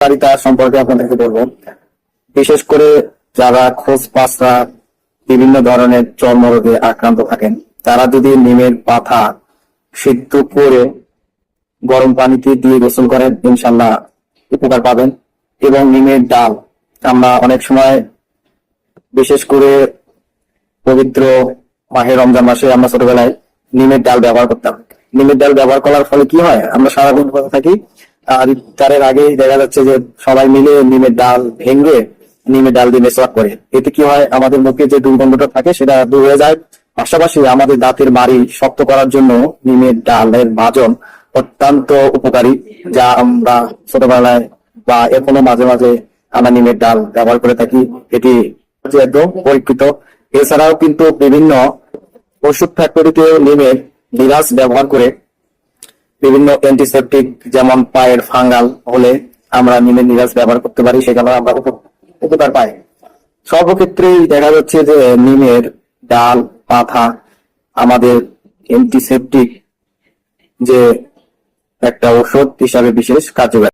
উপকারিতা সম্পর্কে আপনাদেরকে বলবো। বিশেষ করে যারা খোঁজ পাসরা বিভিন্ন ধরনের চর্মরোগে আক্রান্ত থাকেন, তারা যদি নিমের পাতা সিদ্ধ করে গরম পানিতে দিয়ে গোসল করেন, ইনশাল্লাহ উপকার পাবেন। এবং নিমের ডাল আমরা অনেক সময়, বিশেষ করে পবিত্র মাহে রমজান মাসে আমরা ছোটবেলায় নিমের ডাল ব্যবহার করতাম। নিমের ডাল ব্যবহার করার ফলে কি হয়, আমরা সারাদিন বসে থাকি, আর ইফতারের আগেই দেখা যাচ্ছে যে সবাই মিলে নিমের ডাল ভেঙে নিমের ডাল দিয়ে মেসওয়াক করে। এতে কি হয়, আমাদের মুখে যে দুর্গন্ধটা থাকে সেটা দূর হয়ে যায়। পাশাপাশি আমাদের দাঁতের মাড়ি শক্ত করার জন্য নিমের ডালের মাজন অত্যন্ত উপকারী, যা আমরা ছোটবেলায় বা এখনো মাঝে মাঝে আমরা নিমের ডাল ব্যবহার করে থাকি। এটি একদম পরীক্ষিত। এছাড়াও কিন্তু বিভিন্ন ওষুধ ফ্যাক্টরিতে নিমের নিরাজ ব্যবহার করে বিভিন্ন অ্যান্টিসেপটিক, যেমন পায়ের ফাঙ্গাল হলে আমরা নিমের নিরাজ ব্যবহার করতে পারি, সেখানে আমরা উপকার পাই। সর্বক্ষেত্রেই দেখা যাচ্ছে যে নিমের ডাল পাতা আমাদের অ্যান্টিসেপটিক যে একটা ওষুধ হিসাবে বিশেষ কার্যকরী।